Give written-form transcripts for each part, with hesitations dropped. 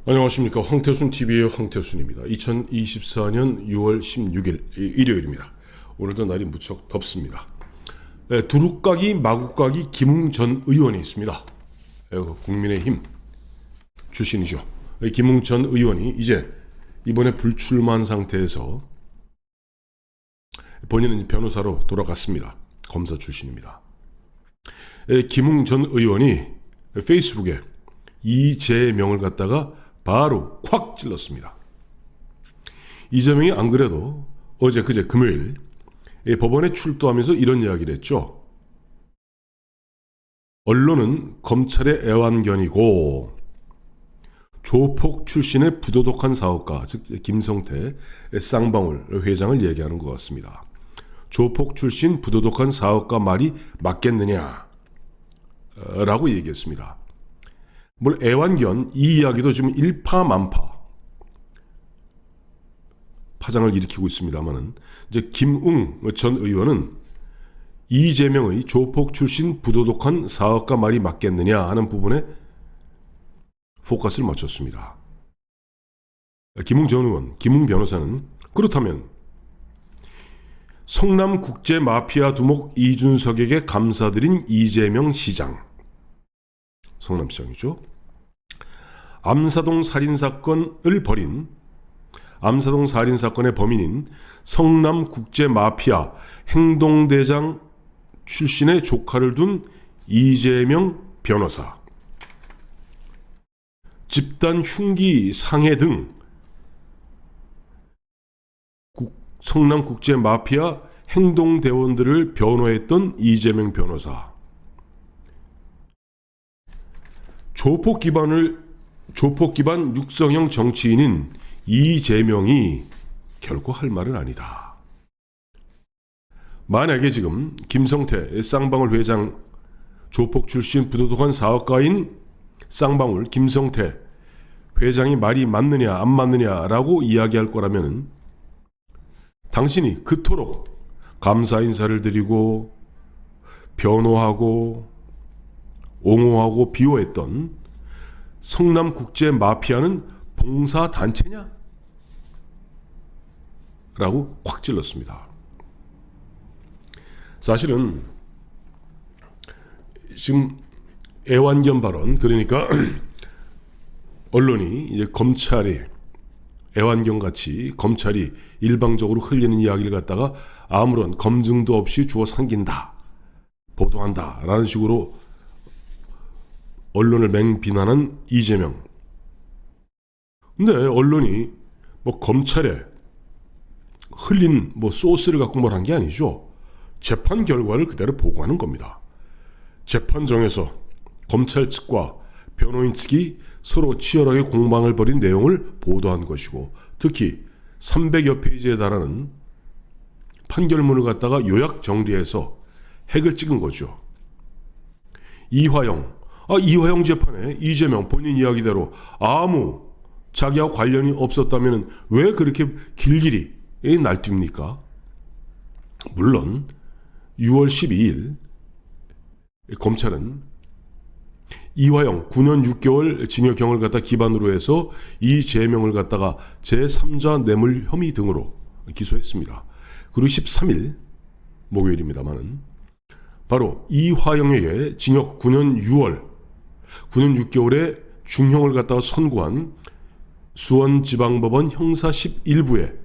안녕하십니까. 황태순TV의 황태순입니다. 2024년 6월 16일 일요일입니다. 오늘도 날이 무척 덥습니다. 두루까기 마구까기 김웅 전 의원이 있습니다. 국민의힘 출신이죠. 김웅 전 의원이 이제 이번에 불출마한 상태에서 본인은 변호사로 돌아갔습니다. 검사 출신입니다. 김웅 전 의원이 페이스북에 이재명을 갖다가 바로 콱 찔렀습니다. 이재명이 안 그래도 어제 그제 금요일 법원에 출두하면서 이런 이야기를 했죠. 언론은 검찰의 애완견이고 조폭 출신의 부도덕한 사업가, 즉 김성태 쌍방울 회장을 얘기하는 것 같습니다. 조폭 출신 부도덕한 사업가 말이 맞겠느냐 라고 얘기했습니다. 뭘 애완견, 이 이야기도 지금 일파만파 파장을 일으키고 있습니다만은, 이제 김웅 전 의원은 이재명의 조폭 출신 부도덕한 사업가 말이 맞겠느냐 하는 부분에 포커스를 맞췄습니다. 김웅 전 의원, 김웅 변호사는 그렇다면 성남국제 마피아 두목 이준석에게 감사드린 이재명 시장, 성남시장이죠. 암사동 살인사건을 벌인 암사동 살인사건의 범인인 성남국제마피아 행동대장 출신의 조카를 둔 이재명 변호사, 집단 흉기 상해 등 성남국제마피아 행동대원들을 변호했던 이재명 변호사, 조폭 기반 육성형 정치인인 이재명이 결코 할 말은 아니다. 만약에 지금 김성태 쌍방울 회장, 조폭 출신 부도덕한 사업가인 쌍방울 김성태 회장이 말이 맞느냐 안 맞느냐라고 이야기할 거라면, 당신이 그토록 감사 인사를 드리고 변호하고 옹호하고 비호했던 성남국제 마피아는 봉사단체냐? 라고 콱 찔렀습니다. 사실은 지금 애완견 발언, 그러니까 언론이 이제 검찰이 애완견 같이 검찰이 일방적으로 흘리는 이야기를 갖다가 아무런 검증도 없이 주워 삼긴다, 보도한다 라는 식으로 언론을 맹비난한 이재명. 근데 언론이 검찰에 흘린 소스를 갖고 뭘 한 게 아니죠. 재판 결과를 그대로 보고하는 겁니다. 재판정에서 검찰 측과 변호인 측이 서로 치열하게 공방을 벌인 내용을 보도한 것이고, 특히 300여 페이지에 달하는 판결문을 갖다가 요약 정리해서 핵을 찍은 거죠. 이화영 재판에 이재명 본인 이야기대로 아무 자기와 관련이 없었다면 왜 그렇게 길길이 날뛰입니까? 물론 6월 12일 검찰은 이화영 9년 6개월 징역형을 갖다 기반으로 해서 이재명을 갖다가 제3자 뇌물 혐의 등으로 기소했습니다. 그리고 13일 목요일입니다만은 바로 이화영에게 징역 9년 6개월의 중형을 갖다가 선고한 수원지방법원 형사 11부에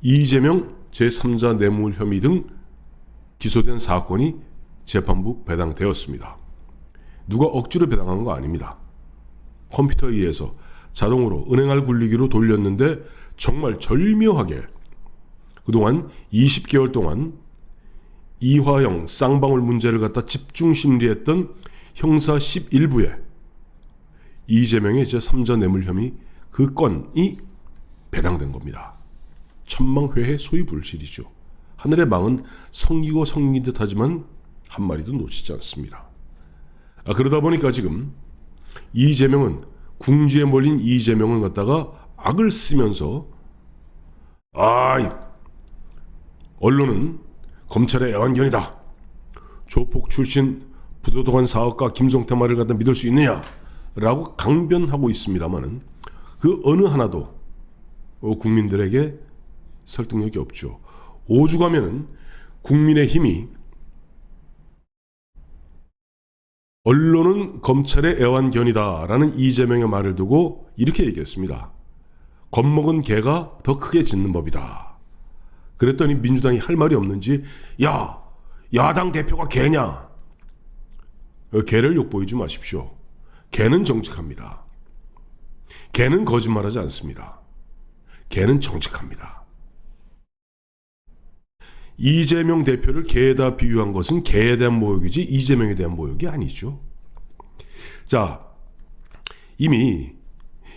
이재명 제3자 뇌물 혐의 등 기소된 사건이 재판부 배당되었습니다. 누가 억지로 배당한 거 아닙니다. 컴퓨터에 의해서 자동으로 은행알 굴리기로 돌렸는데, 정말 절묘하게 그동안 20개월 동안 이화영 쌍방울 문제를 갖다 집중 심리했던 형사 11부에 이재명의 제3자 뇌물 혐의 그 건이 배당된 겁니다. 천망회해 소위 불실이죠. 하늘의 망은 성기고 성긴 듯 하지만 한 마리도 놓치지 않습니다. 그러다 보니까 지금 이재명은, 궁지에 몰린 이재명을 갖다가 악을 쓰면서 언론은 검찰의 애완견이다, 조폭 출신 부도덕한 사업가 김성태 말을 갖다 믿을 수 있느냐 라고 강변하고 있습니다만은 그 어느 하나도 국민들에게 설득력이 없죠. 오죽하면은 국민의힘이 언론은 검찰의 애완견이다라는 이재명의 말을 두고 이렇게 얘기했습니다. 겁먹은 개가 더 크게 짖는 법이다. 그랬더니 민주당이 할 말이 없는지 야, 야당 대표가 개냐? 개를 욕보이지 마십시오. 개는 정직합니다. 개는 거짓말하지 않습니다. 개는 정직합니다. 이재명 대표를 개에다 비유한 것은 개에 대한 모욕이지 이재명에 대한 모욕이 아니죠. 자, 이미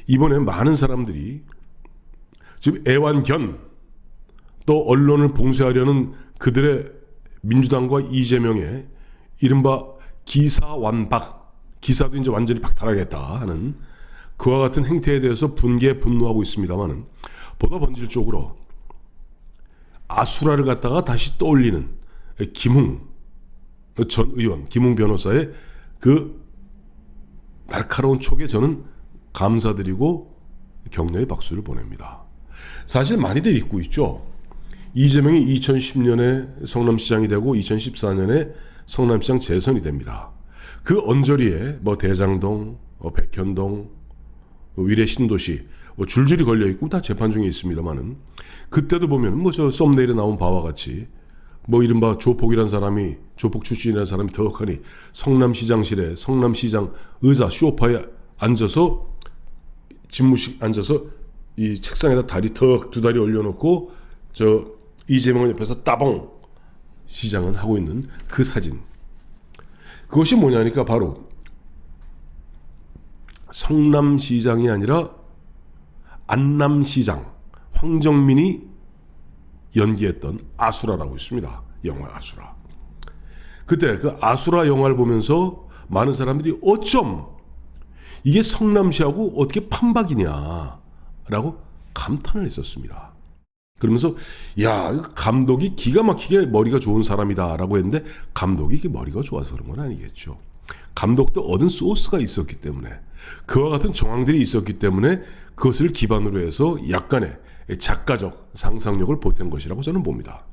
이번에 많은 사람들이 지금 애완견 또 언론을 봉쇄하려는 그들의 민주당과 이재명의 이른바 기사완박, 기사도 이제 완전히 박탈하겠다 하는 그와 같은 행태에 대해서 분노하고 있습니다만은 보다 본질적으로 아수라를 갖다가 다시 떠올리는 김웅 전 의원, 김웅 변호사의 그 날카로운 촉에 저는 감사드리고 격려의 박수를 보냅니다. 사실 많이들 잊고 있죠. 이재명이 2010년에 성남시장이 되고 2014년에 성남시장 재선이 됩니다. 그 언저리에 뭐 대장동, 백현동, 위례 신도시 줄줄이 걸려있고 다 재판 중에 있습니다만은 그때도 보면 뭐 저 썸네일에 나온 바와 같이 뭐 이른바 조폭이란 사람이 조폭 출신이라는 사람이 더욱하니 성남시장실에 성남시장 의자 쇼파에 앉아서 집무실 앉아서 이 책상에다 다리 두 다리 올려놓고 저 이재명 옆에서 따봉 시장은 하고 있는 그 사진. 그것이 뭐냐니까 바로 성남시장이 아니라 안남시장 황정민이 연기했던 아수라라고 있습니다. 영화 아수라. 그때 그 아수라 영화를 보면서 많은 사람들이 어쩜 이게 성남시하고 어떻게 판박이냐라고 감탄을 했었습니다. 그러면서 야, 감독이 기가 막히게 머리가 좋은 사람이다라고 했는데 감독이 머리가 좋아서 그런 건 아니겠죠. 감독도 얻은 소스가 있었기 때문에 그와 같은 정황들이 있었기 때문에 그것을 기반으로 해서 약간의 작가적 상상력을 보탠 것이라고 저는 봅니다.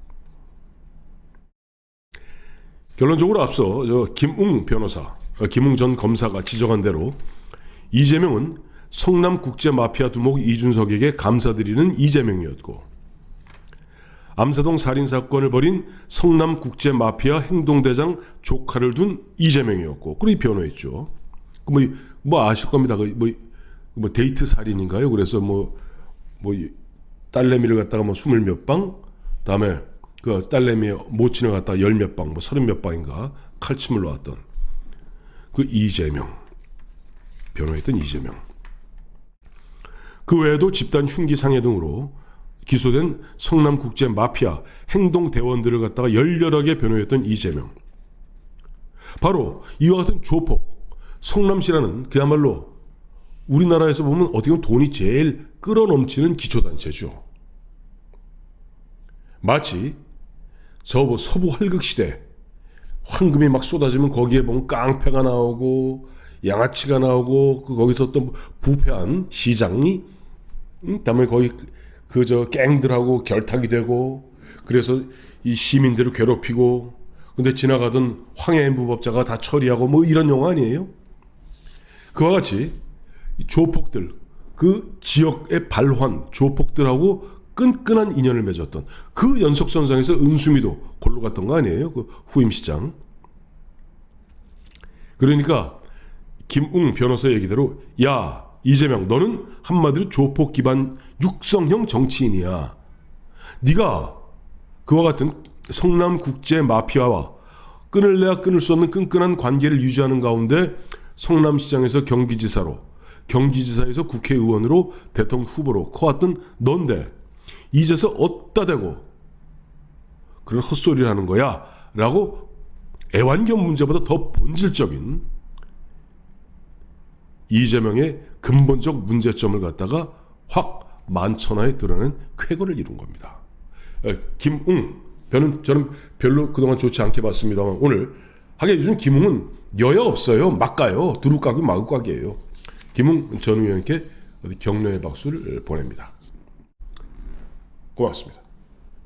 결론적으로 앞서 김웅 변호사, 김웅 전 검사가 지적한 대로 이재명은 성남국제마피아 두목 이준석에게 감사드리는 이재명이었고 암사동 살인사건을 벌인 성남국제마피아 행동대장 조카를 둔 이재명이었고 그리고 변호했죠. 뭐 아실 겁니다. 뭐 데이트 살인인가요? 그래서 뭐 딸내미를 갖다가 뭐 20 몇 방, 다음에 그 딸내미의 모친을 갖다가 10 몇 방, 뭐 30 몇 방인가 칼침을 놓았던 그 이재명, 변호했던 이재명. 그 외에도 집단 흉기상해 등으로 기소된 성남국제 마피아 행동대원들을 갖다가 열렬하게 변호했던 이재명. 바로 이와 같은 조폭, 성남시라는 그야말로 우리나라에서 보면 어떻게 보면 돈이 제일 끌어넘치는 기초단체죠. 마치 저 서부 활극시대 황금이 막 쏟아지면 거기에 보면 깡패가 나오고 양아치가 나오고 거기서 또 부패한 시장이 다음에 거기 저 갱들하고 결탁이 되고 그래서 이 시민들을 괴롭히고 근데 지나가던 황해인 부법자가 다 처리하고 뭐 이런 영화 아니에요? 그와 같이 조폭들 그 지역의 발환 조폭들하고 끈끈한 인연을 맺었던 그 연속선상에서 은수미도 골로 갔던 거 아니에요? 그 후임시장. 그러니까 김웅 변호사 얘기대로 야 이재명 너는 한마디로 조폭 기반 육성형 정치인이야. 네가 그와 같은 성남국제 마피아와 끊을래야 끊을 수 없는 끈끈한 관계를 유지하는 가운데 성남시장에서 경기지사로 경기지사에서 국회의원으로 대통령 후보로 커왔던 넌데 이제서 어디다 대고 그런 헛소리를 하는 거야 라고 애완견 문제보다 더 본질적인 이재명의 근본적 문제점을 갖다가 확 만천하에 드러낸 쾌거를 이룬 겁니다. 김웅 저는 별로 그동안 좋지 않게 봤습니다만 오늘 하긴 요즘 김웅은 여야 없어요. 막 가요. 두루까기 마구까기예요. 김웅 전 의원께 격려의 박수를 보냅니다. 고맙습니다.